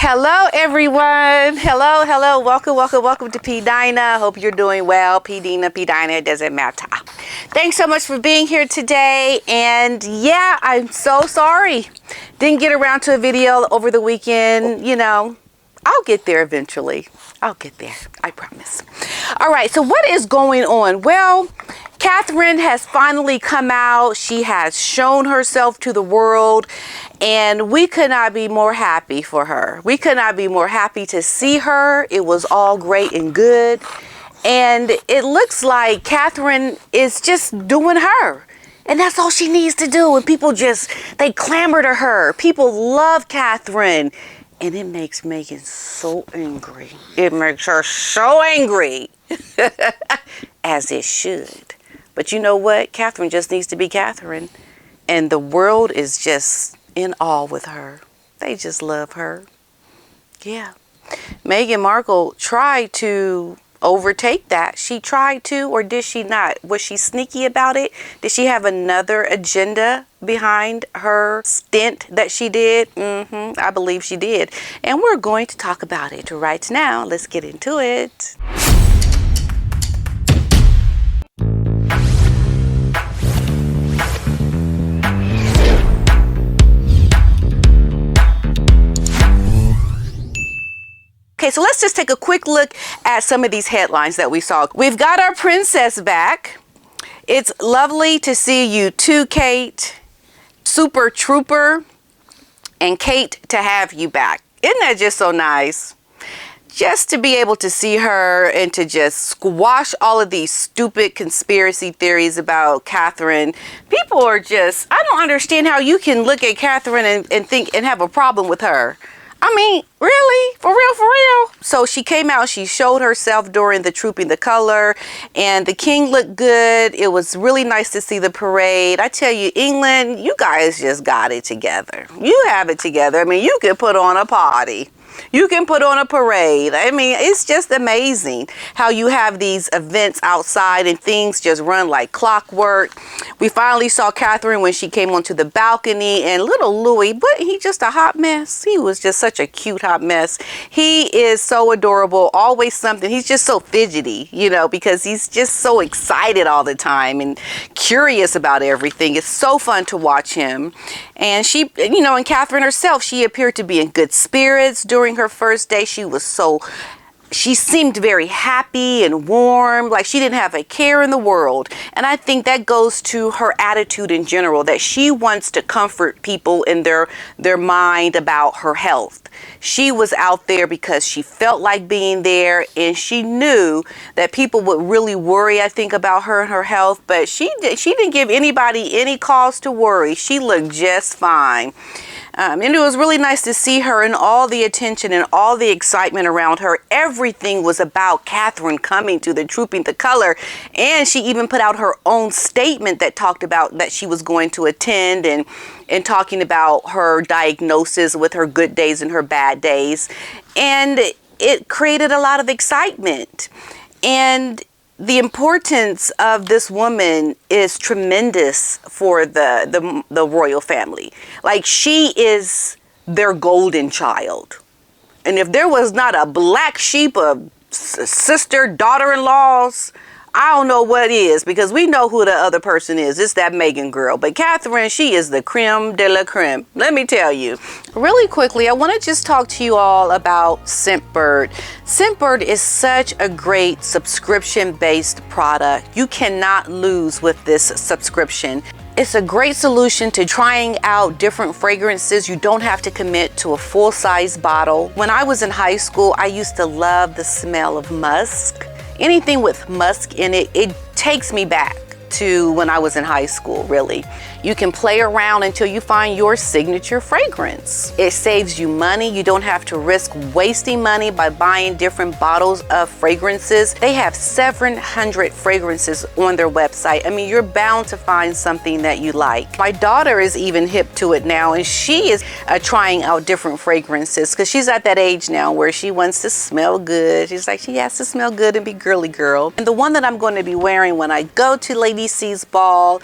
Hello, everyone. Hello. Welcome to PDINA. Hope you're doing well. PDINA, it doesn't matter. Thanks so much for being here today. And yeah, I'm so sorry. Didn't get around to a video over the weekend. You know, I'll get there eventually. I'll get there. I promise. All right. So what is going on? Well, Catherine has finally come out. She has shown herself to the world, and we could not be more happy for her. We could not be more happy to see her. It was all great and good. And it looks like Catherine is just doing her. And that's all she needs to do. And people they clamor to her. People love Catherine. And it makes Meghan so angry. It makes her so angry. As it should. But you know what? Catherine just needs to be Catherine. And the world is just in awe with her. They just love her. Yeah. Meghan Markle tried to overtake that. She tried to, or did she not? Was she sneaky about it? Did she have another agenda behind her stint that she did? I believe she did. And we're going to talk about it right now. Let's get into it. Okay, so let's just take a quick look at some of these headlines that we saw. We've got our princess back. It's lovely to see you too, Kate. Super Trooper. And Kate, to have you back. Isn't that just so nice? Just to be able to see her and to just squash all of these stupid conspiracy theories about Catherine. People are just, I don't understand how you can look at Catherine and think and have a problem with her. I mean, really? For real? So she came out, she showed herself during the Trooping the Color, and the king looked good. It was really nice to see the parade. I tell you, England, you guys just got it together. You have it together. I mean, you can put on a party. You can put on a parade. I mean, it's just amazing how you have these events outside and things just run like clockwork. We finally saw Catherine when she came onto the balcony, and little Louis, but he just a hot mess. He was just such a cute hot mess. He is so adorable, always something. He's just so fidgety, you know, because he's just so excited all the time and curious about everything. It's so fun to watch him. And she, you know, and Catherine herself, she appeared to be in good spirits during her first day. She seemed very happy and warm, like she didn't have a care in the world. And I think that goes to her attitude in general, that she wants to comfort people in their mind about her health. She was out there because she felt like being there, and she knew that people would really worry, I think, about her and her health, but she didn't give anybody any cause to worry. She looked just fine. And it was really nice to see her, and all the attention and all the excitement around her. Everything was about Catherine coming to the Trooping the Color. And she even put out her own statement that talked about that she was going to attend, and talking about her diagnosis with her good days and her bad days. And it created a lot of excitement. And the importance of this woman is tremendous for the royal family. Like, she is their golden child. And if there was not a black sheep of sister, daughter-in-laws, I don't know what is, because we know who the other person is. It's that Meghan girl. But Catherine, she is the creme de la creme. Let me tell you. Really quickly, I want to just talk to you all about Scentbird. Scentbird is such a great subscription-based product. You cannot lose with this subscription. It's a great solution to trying out different fragrances. You don't have to commit to a full-size bottle. When I was in high school, I used to love the smell of musk. Anything with musk in it, it takes me back to when I was in high school, really. You can play around until you find your signature fragrance. It saves you money. You don't have to risk wasting money by buying different bottles of fragrances. They have 700 fragrances on their website. I mean, you're bound to find something that you like. My daughter is even hip to it now, and she is trying out different fragrances because she's at that age now where she wants to smell good. She's like, she has to smell good and be girly girl. And the one that I'm going to be wearing when I go to Lady C's ball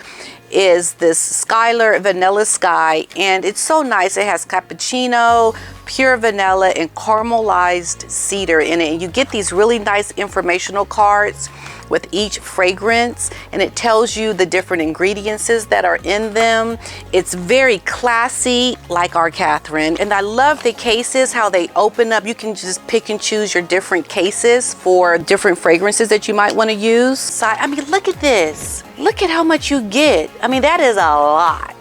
is this Skylar Vanilla Sky, and it's so nice. It has cappuccino, pure vanilla, and caramelized cedar in it. And you get these really nice informational cards with each fragrance, and it tells you the different ingredients that are in them. It's very classy, like our Catherine. And I love the cases, how they open up. You can just pick and choose your different cases for different fragrances that you might want to use. I mean, look at this. Look at how much you get. I mean, that is a lot.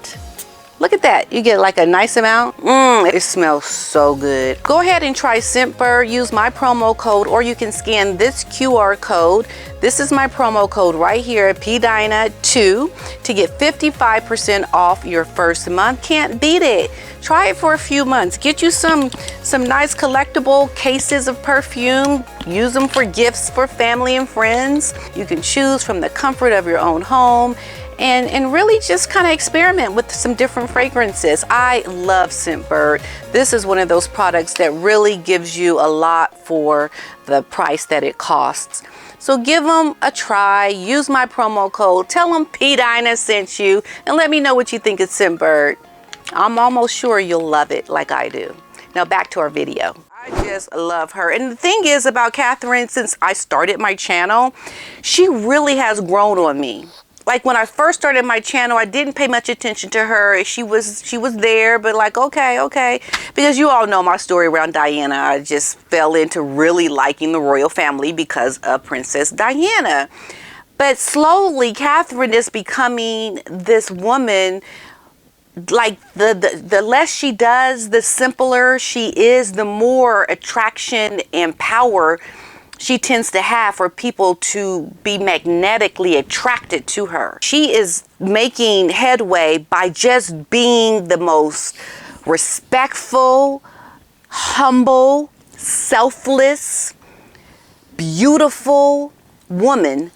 Look at that. You get like a nice amount. It smells so good. Go ahead and try Scentbird. Use my promo code, or you can scan this QR code. This is my promo code right here, PDINA2, to get 55% off your first month. Can't beat it. Try it for a few months. Get you some nice collectible cases of perfume. Use them for gifts for family and friends. You can choose from the comfort of your own home. And really just kind of experiment with some different fragrances. I love Scentbird. This is one of those products that really gives you a lot for the price that it costs. So give them a try. Use my promo code. Tell them PDINA sent you, and let me know what you think of Scentbird. I'm almost sure you'll love it like I do. Now back to our video. I just love her. And the thing is about Catherine, since I started my channel, she really has grown on me. Like when I first started my channel, I didn't pay much attention to her. She was there, but like, okay. Because you all know my story around Diana. I just fell into really liking the royal family because of Princess Diana. But slowly, Catherine is becoming this woman, like the less she does, the simpler she is, the more attraction and power she tends to have for people to be magnetically attracted to her. She is making headway by just being the most respectful, humble, selfless, beautiful woman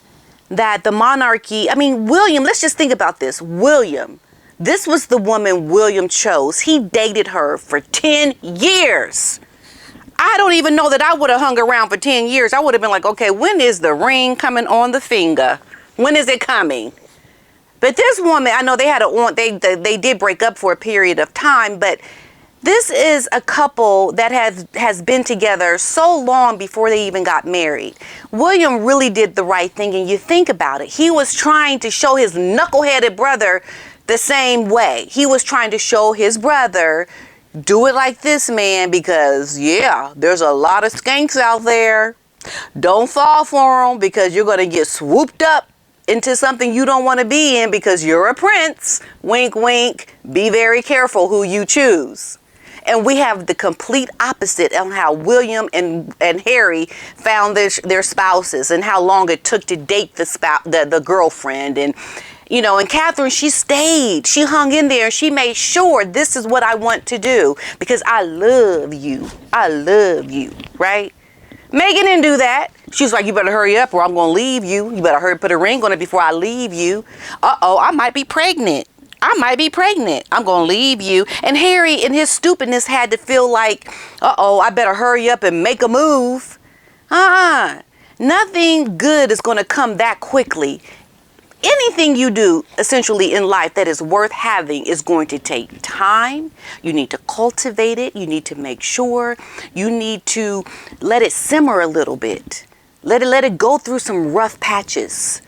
that the monarchy, I mean, William, let's just think about this. William, this was the woman William chose. He dated her for 10 years. I don't even know that I would have hung around for 10 years. I would have been like, okay, when is the ring coming on the finger? When is it coming? But this woman, I know they had they did break up for a period of time, but this is a couple that has been together so long before they even got married. William really did the right thing, and you think about it. He was trying to show his knuckleheaded brother the same way. He was trying to show his brother, do it like this, man, because yeah, there's a lot of skanks out there. Don't fall for them, because you're going to get swooped up into something you don't want to be in because you're a prince. Wink, wink. Be very careful who you choose. And we have the complete opposite on how William and Harry found their spouses, and how long it took to date the girlfriend. And you know, and Catherine, she stayed. She hung in there. She made sure this is what I want to do because I love you. I love you, right? Meghan didn't do that. She was like, you better hurry up or I'm going to leave you. You better hurry put a ring on it before I leave you. Uh-oh, I might be pregnant. I'm going to leave you. And Harry, in his stupidness, had to feel like, uh-oh, I better hurry up and make a move. Nothing good is going to come that quickly. Anything you do essentially in life that is worth having is going to take time. You need to cultivate it. You need to make sure. You need to let it simmer a little bit. Let it go through some rough patches.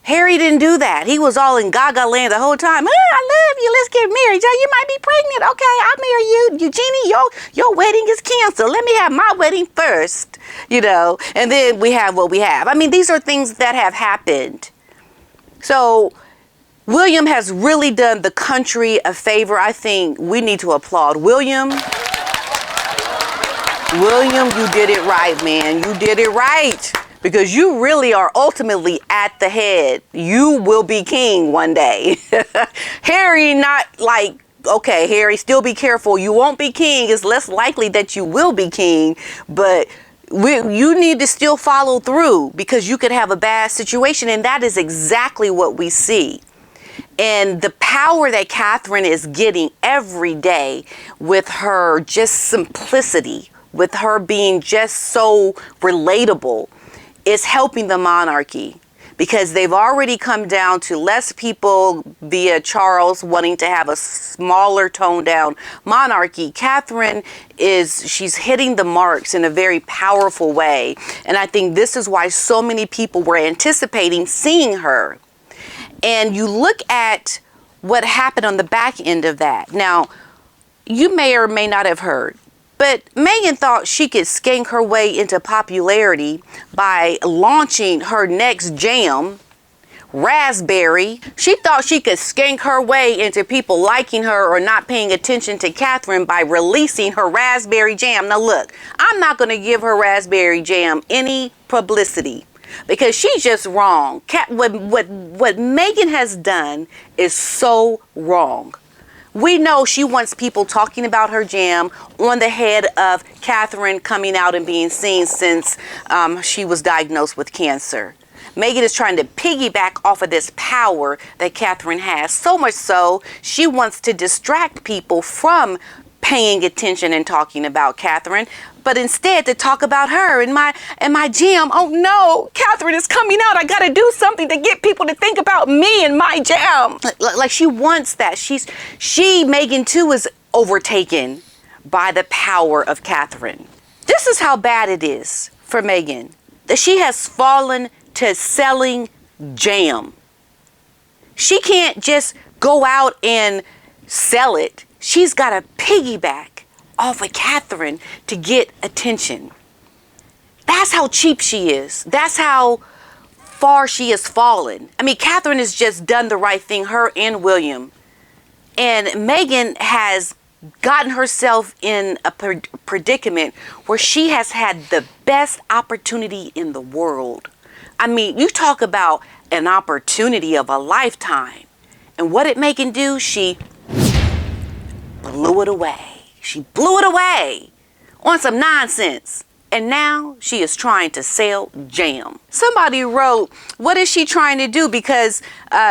Harry didn't do that. He was all in Gaga land the whole time. I love you. Let's get married. You might be pregnant. Okay, I'll marry you. Eugenie, your wedding is canceled. Let me have my wedding first. You know, and then we have what we have. I mean, these are things that have happened. So William has really done the country a favor. I think we need to applaud William. William, you did it right, man. You did it right. Because you really are ultimately at the head. You will be king one day. Harry, not like, okay, Harry, still be careful. You won't be king. It's less likely that you will be king. But you need to still follow through, because you could have a bad situation. And that is exactly what we see. And the power that Catherine is getting every day with her just simplicity, with her being just so relatable, is helping the monarchy. because they've already come down to less people via Charles wanting to have a smaller toned down monarchy. Catherine she's hitting the marks in a very powerful way. And I think this is why so many people were anticipating seeing her. And you look at what happened on the back end of that. Now, you may or may not have heard, but Meghan thought she could skank her way into popularity by launching her next jam, Raspberry. She thought she could skank her way into people liking her or not paying attention to Catherine by releasing her Raspberry Jam. Now look, I'm not going to give her Raspberry Jam any publicity because she's just wrong. What Meghan has done is so wrong. We know she wants people talking about her jam on the head of Catherine coming out and being seen since she was diagnosed with cancer. Meghan is trying to piggyback off of this power that Catherine has. So much so, she wants to distract people from paying attention and talking about Catherine, but instead to talk about her and my jam. Oh no, Catherine is coming out. I gotta do something to get people to think about me and my jam. Like she wants that. Meghan too is overtaken by the power of Catherine. This is how bad it is for Meghan, that she has fallen to selling jam. She can't just go out and sell it. She's got to piggyback off of Catherine to get attention. That's how cheap she is. That's how far she has fallen. I mean, Catherine has just done the right thing, her and William. And Meghan has gotten herself in a predicament where she has had the best opportunity in the world. I mean, you talk about an opportunity of a lifetime. And what did Meghan do? She blew it away. She blew it away on some nonsense. And now she is trying to sell jam. Somebody wrote, what is she trying to do? Because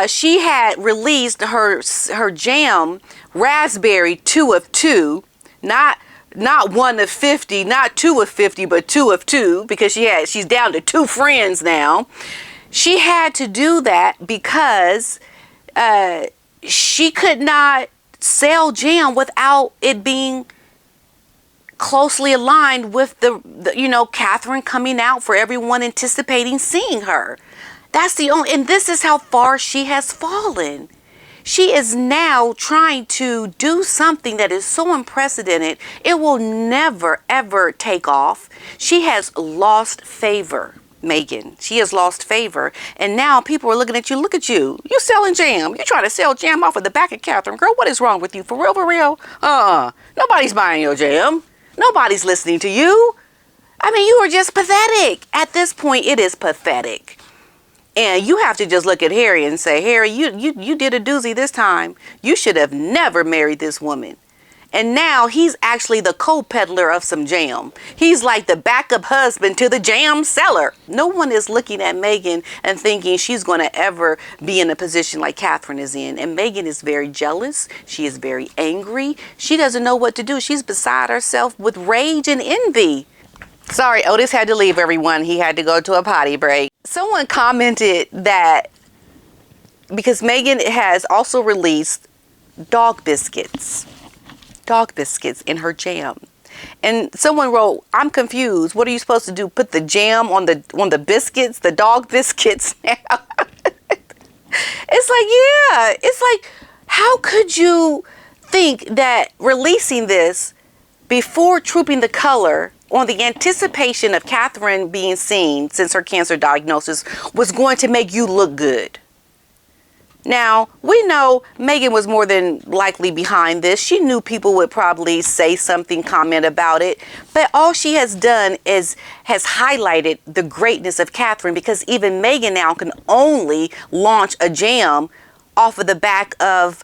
she had released her jam, Raspberry 2 of 2, not 1 of 50, not 2 of 50, but 2 of 2, because she's down to 2 friends now. She had to do that because she could not sell jam without it being closely aligned with the Catherine coming out for everyone anticipating seeing her. That's the only, and this is how far she has fallen. She is now trying to do something that is so unprecedented, it will never, ever take off. She has lost favor, Meghan. She has lost favor. And now people are looking at you. Look at you. You selling jam. You're trying to sell jam off of the back of Catherine. Girl, what is wrong with you? For real, for real? Nobody's buying your jam. Nobody's listening to you. I mean, you are just pathetic. At this point, it is pathetic. And you have to just look at Harry and say, Harry, you did a doozy this time. You should have never married this woman. And now he's actually the co-peddler of some jam. He's like the backup husband to the jam seller. No one is looking at Meghan and thinking she's going to ever be in a position like Catherine is in. And Meghan is very jealous. She is very angry. She doesn't know what to do. She's beside herself with rage and envy. Sorry, Otis had to leave, everyone. He had to go to a potty break. Someone commented that because Meghan has also released dog biscuits in her jam. And someone wrote, I'm confused. What are you supposed to do? Put the jam on the biscuits, the dog biscuits now? It's like, how could you think that releasing this before Trooping the Color on the anticipation of Catherine being seen since her cancer diagnosis was going to make you look good? Now, we know Meghan was more than likely behind this. She knew people would probably say something, comment about it. But all she has done has highlighted the greatness of Catherine, because even Meghan now can only launch a jam off of the back of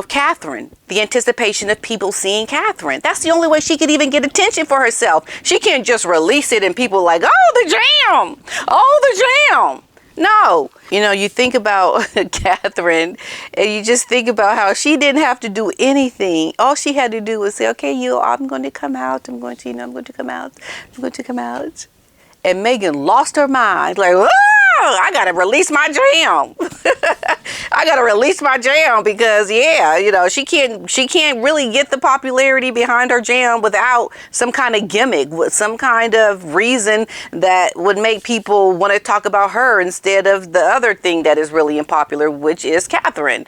Catherine. The anticipation of people seeing Catherine. That's the only way she could even get attention for herself. She can't just release it and people like, oh, the jam! Oh, the jam! No. You think about Catherine and you just think about how she didn't have to do anything. All she had to do was say, okay, I'm going to come out. I'm going to come out. I'm going to come out. And Meghan lost her mind. Like, I gotta release my jam. I gotta release my jam because she can't really get the popularity behind her jam without some kind of gimmick, with some kind of reason that would make people want to talk about her instead of the other thing that is really unpopular, which is Catherine.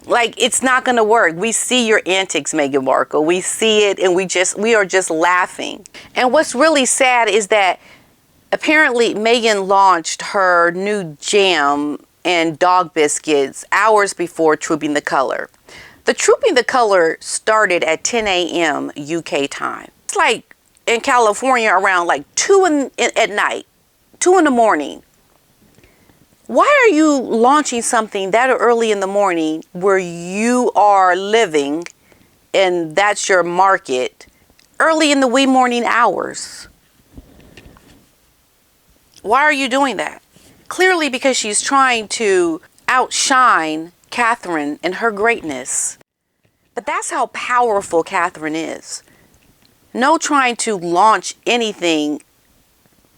Like, it's not going to work. We see your antics, Meghan Markle. We see it, and we are just laughing. And what's really sad is that apparently Meghan launched her new jam and dog biscuits hours before Trooping the Color. The Trooping the Color started at 10 a.m. UK time. It's like in California around like 2 at night, 2 in the morning. Why are you launching something that early in the morning where you are living and that's your market early in the wee morning hours? Why are you doing that? Clearly because she's trying to outshine Catherine and her greatness. But that's how powerful Catherine is. No trying to launch anything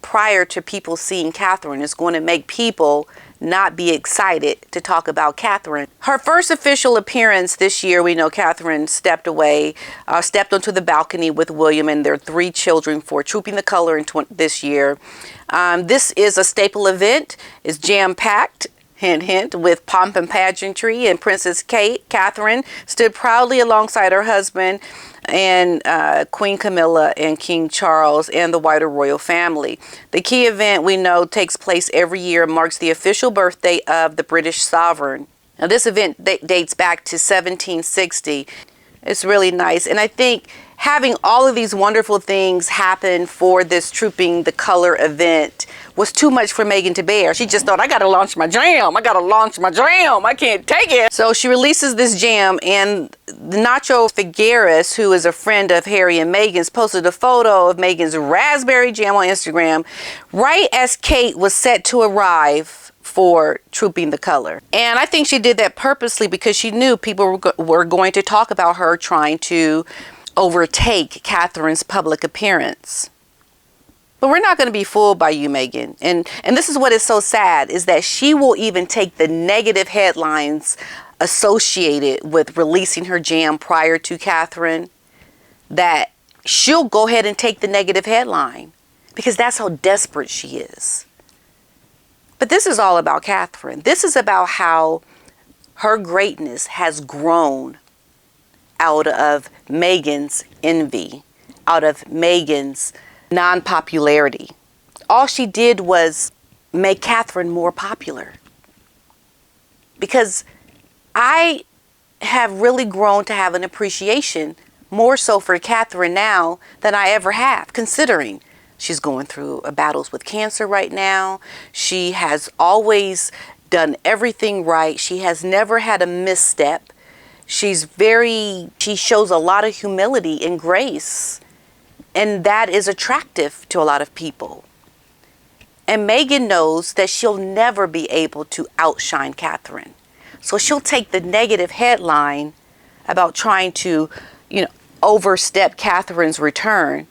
prior to people seeing Catherine is going to make people not be excited to talk about Catherine. Her first official appearance this year, we know Catherine stepped onto the balcony with William and their 3 children for Trooping the Color this year. This is a staple event. It's jam-packed, hint, hint, with pomp and pageantry, and Princess Catherine stood proudly alongside her husband and Queen Camilla and King Charles and the wider royal family. The key event, we know, takes place every year and marks the official birthday of the British sovereign. Now, this event dates back to 1760. It's really nice. And I think having all of these wonderful things happen for this Trooping the Color event was too much for Meghan to bear. She just thought, I gotta launch my jam. I can't take it. So she releases this jam, and Nacho Figueres, who is a friend of Harry and Meghan's, posted a photo of Meghan's raspberry jam on Instagram right as Kate was set to arrive for Trooping the Color. And I think she did that purposely because she knew people were going to talk about her trying to overtake Catherine's public appearance. But we're not going to be fooled by you, Meghan. And this is what is so sad, is that she will even take the negative headlines associated with releasing her jam prior to Catherine, that she'll go ahead and take the negative headline because that's how desperate she is. But this is all about Catherine. This is about how her greatness has grown out of Meghan's envy, out of Meghan's non-popularity. All she did was make Catherine more popular. Because I have really grown to have an appreciation more so for Catherine now than I ever have, considering she's going through battles with cancer right now. She has always done everything right. She has never had a misstep. She shows a lot of humility and grace. And that is attractive to a lot of people. And Meghan knows that she'll never be able to outshine Catherine. So she'll take the negative headline about trying to, overstep Catherine's return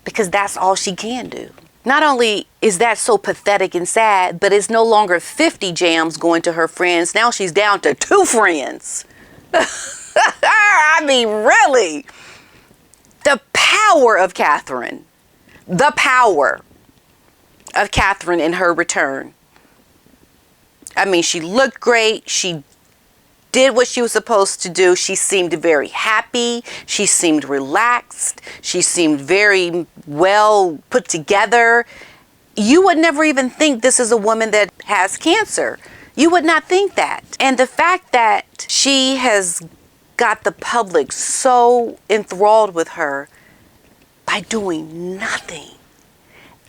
because that's all she can do. Not only is that so pathetic and sad, but it's no longer 50 jams going to her friends. Now she's down to 2 friends. I mean, really. The power of Catherine in her return. I mean, she looked great. She did what she was supposed to do. She seemed very happy. She seemed relaxed. She seemed very well put together. You would never even think this is a woman that has cancer. You would not think that. And the fact that she has got the public so enthralled with her by doing nothing,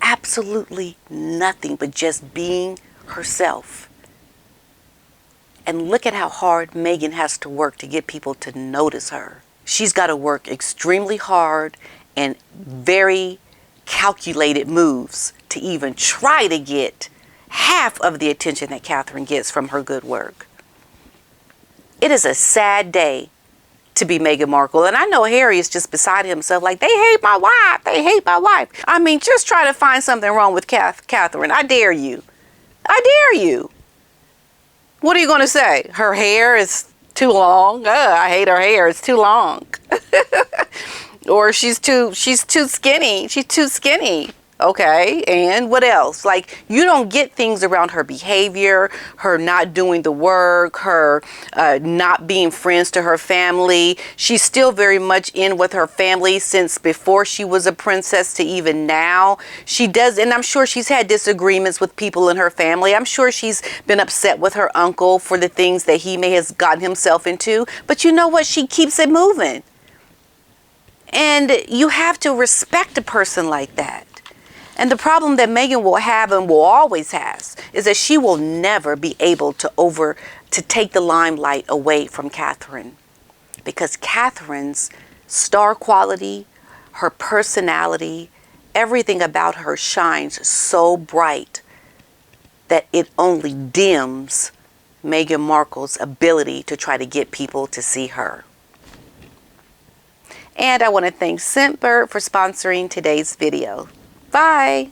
absolutely nothing, but just being herself. And look at how hard Meghan has to work to get people to notice her. She's got to work extremely hard and very calculated moves to even try to get half of the attention that Catherine gets from her good work. It is a sad day to be Meghan Markle. And I know Harry is just beside himself like, they hate my wife. They hate my wife. I mean, just try to find something wrong with Catherine. I dare you. I dare you. What are you going to say? Her hair is too long. I hate her hair. It's too long. Or she's too skinny. She's too skinny. Okay, and what else? Like, you don't get things around her behavior, her not doing the work, her not being friends to her family. She's still very much in with her family since before she was a princess to even now. She does, and I'm sure she's had disagreements with people in her family. I'm sure she's been upset with her uncle for the things that he may have gotten himself into. But you know what? She keeps it moving. And you have to respect a person like that. And the problem that Meghan will have and will always has is that she will never be able to take the limelight away from Catherine. Because Catherine's star quality, her personality, everything about her shines so bright that it only dims Meghan Markle's ability to try to get people to see her. And I want to thank Scentbird for sponsoring today's video. Bye.